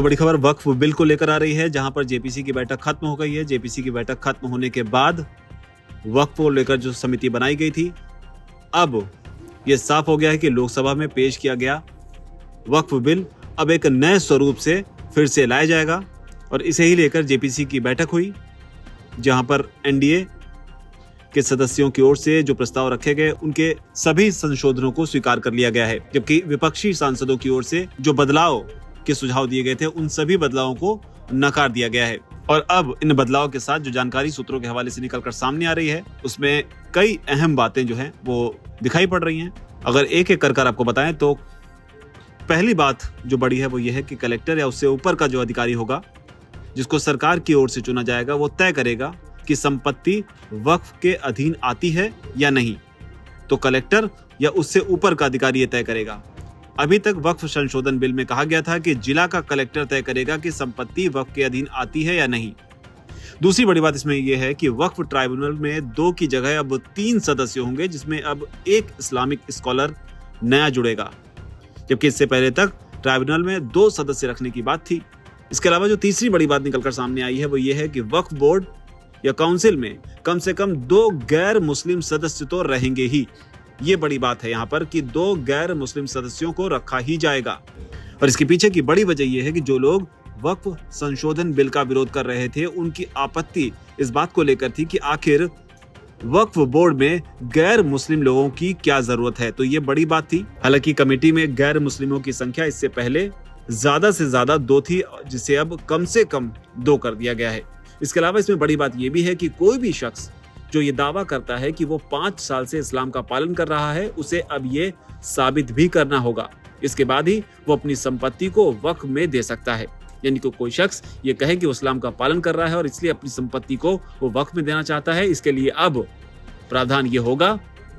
तो बड़ी खबर वक्फ बिल को लेकर आ रही है, जहां पर जेपीसी की बैठक खत्म हो गई है। जेपीसी की बैठक खत्म होने के बाद वक्फ को लेकर जो समिति बनाई गई थी, अब यह साफ हो गया है कि लोकसभा में पेश किया गया वक्फ बिल अब एक नए स्वरूप से फिर से लाया जाएगा। और इसे ही लेकर जेपीसी की बैठक हुई, जहां पर एनडीए के सदस्यों की ओर से जो प्रस्ताव रखे गए उनके सभी संशोधनों को स्वीकार कर लिया गया है, जबकि विपक्षी सांसदों की ओर से जो बदलाव के सुझाव दिए गए थे उन सभी बदलावों को नकार दिया गया है। और अब इन बदलाव के साथ जो जानकारी सूत्रों के हवाले से निकलकर सामने आ रही है, उसमें कई अहम बातें जो हैं वो दिखाई पड़ रही हैं। अगर एक एक कर आपको बताएं तो पहली बात जो बड़ी है वो ये है कि कलेक्टर या उससे ऊपर का जो अधिकारी होगा, जिसको सरकार की ओर से चुना जाएगा, वो तय करेगा कि संपत्ति वक्फ के अधीन आती है या नहीं। तो कलेक्टर या उससे ऊपर का अधिकारी ये तय करेगा। अभी तक वक्फ संशोधन बिल में कहा गया था कि जिला का कलेक्टर तय करेगा कि संपत्ति वक्फ के अधीन आती है या नहीं। दूसरी बड़ी बात इसमें यह है कि वक्फ ट्राइब्यूनल में 2 की जगह अब 3 सदस्य होंगे, जिसमें अब एक इस्लामिक स्कॉलर नया जुड़ेगा, जबकि इससे पहले तक ट्राइब्यूनल में 2 सदस्य रखने की बात थी। इसके अलावा जो तीसरी बड़ी बात निकलकर सामने आई है वो ये है कि वक्फ बोर्ड या काउंसिल में कम से कम 2 गैर मुस्लिम सदस्य तो रहेंगे ही। ये बड़ी बात है यहाँ पर कि 2 गैर मुस्लिम सदस्यों को रखा ही जाएगा। और इसके पीछे की बड़ी वजह यह है कि जो लोग वक्फ संशोधन बिल का विरोध कर रहे थे, उनकी आपत्ति इस बात को लेकर थी कि आखिर वक्फ बोर्ड में गैर मुस्लिम लोगों की क्या जरूरत है। तो ये बड़ी बात थी। हालांकि कमेटी में गैर मुस्लिमों की संख्या इससे पहले ज्यादा से ज्यादा 2 थी, जिसे अब कम से कम 2 कर दिया गया है। इसके अलावा इसमें बड़ी बात यह भी है कि कोई भी शख्स जो ये दावा करता है कि वो 5 साल से इस्लाम का पालन कर रहा है, उसे अब ये साबित भी करना होगा। इसके बाद ही वो अपनी संपत्ति को वक्फ में दे सकता है। यानी कि कोई शख्स ये कहे कि वो इस्लाम का पालन कर रहा है और इसलिए अपनी संपत्ति को वो वक्फ में देना चाहता है, इसके लिए अब प्रावधान ये होगा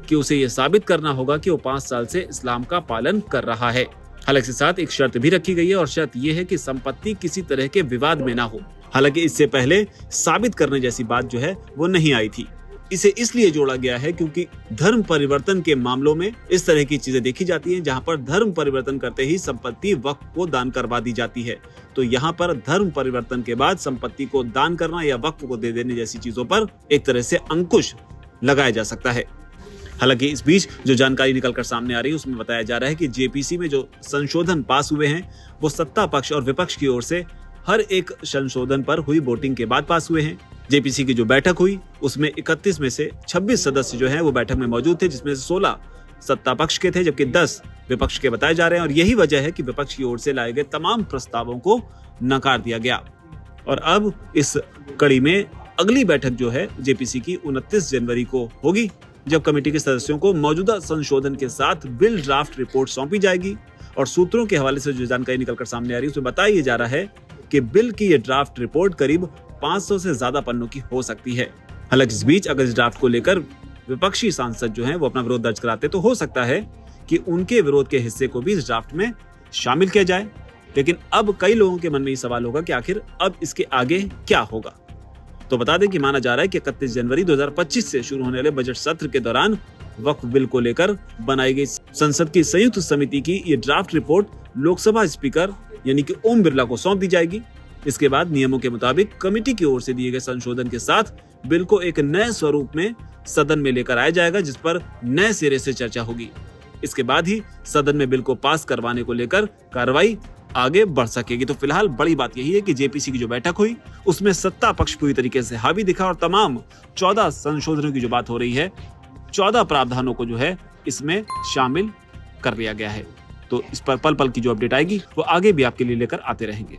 कि उसे ये साबित करना होगा कि वो 5 साल से इस्लाम का पालन कर रहा है। हालांकि साथ एक शर्त भी रखी गई है, और शर्त यह है कि संपत्ति किसी तरह के विवाद में ना हो। हालांकि इससे पहले साबित करने जैसी बात जो है वो नहीं आई थी। इसे इसलिए जोड़ा गया है क्योंकि धर्म परिवर्तन के मामलों में इस तरह की चीजें देखी जाती हैं, जहां पर धर्म परिवर्तन करते ही संपत्ति वक्फ को दान करवा दी जाती है। तो यहाँ पर धर्म परिवर्तन के बाद संपत्ति को दान करना या वक्फ को दे देने जैसी चीजों पर एक तरह से अंकुश लगाया जा सकता है। हालांकि इस बीच जो जानकारी निकलकर सामने आ रही है उसमें बताया जा रहा है कि जेपीसी में जो संशोधन पास हुए हैं वो सत्ता पक्ष और विपक्ष की ओर से हर एक संशोधन पर हुई वोटिंग के बाद पास हुए हैं। जेपीसी की जो बैठक हुई उसमें 31 में से 26 सदस्य जो हैं वो बैठक में मौजूद थे, जिसमें से 16 सत्ता पक्ष के थे, जबकि 10 विपक्ष के बताए जा रहे हैं। और यही वजह है कि विपक्ष की ओर से लाए गए तमाम प्रस्तावों को नकार दिया गया। और अब इस कड़ी में अगली बैठक जो है जेपीसी की 29 जनवरी को होगी, जब कमेटी के सदस्यों को मौजूदा संशोधन के साथ बिल ड्राफ्ट रिपोर्ट सौंपी जाएगी। और सूत्रों के हवाले से जो जानकारी निकलकर सामने आ रही है उसमें बताया जा रहा है कि बिल की ये ड्राफ्ट रिपोर्ट करीब 500 से ज्यादा पन्नों की हो सकती है। हालांकि इस बीच अगर इस ड्राफ्ट को लेकर विपक्षी सांसद जो हैं वो अपना विरोध दर्ज कराते तो हो सकता है कि उनके विरोध के हिस्से को भी इस ड्राफ्ट में शामिल किया जाए। लेकिन अब कई लोगों के मन में ये सवाल होगा कि आखिर अब इसके आगे क्या होगा। तो बता दें कि माना जा रहा है कि 31 जनवरी 2025 से शुरू होने वाले बजट सत्र के दौरान वक्फ बिल को लेकर बनाई गई संसद की संयुक्त समिति की ये ड्राफ्ट रिपोर्ट लोकसभा स्पीकर यानी कि ओम बिरला को सौंप दी जाएगी। इसके बाद नियमों के मुताबिक कमेटी की ओर से दिए गए संशोधन के साथ बिल को एक नए स्वरूप में सदन में लेकर आया जाएगा, जिस पर नए सिरे से चर्चा होगी। इसके बाद ही सदन में बिल को पास करवाने को लेकर कार्रवाई आगे बढ़ सकेगी। तो फिलहाल बड़ी बात यही है कि जेपीसी की जो बैठक हुई उसमें सत्ता पक्ष पूरी तरीके से हावी दिखा और तमाम 14 संशोधनों की जो बात हो रही है, 14 प्रावधानों को जो है इसमें शामिल कर लिया गया है। तो इस पर पल पल की जो अपडेट आएगी वो आगे भी आपके लिए लेकर आते रहेंगे।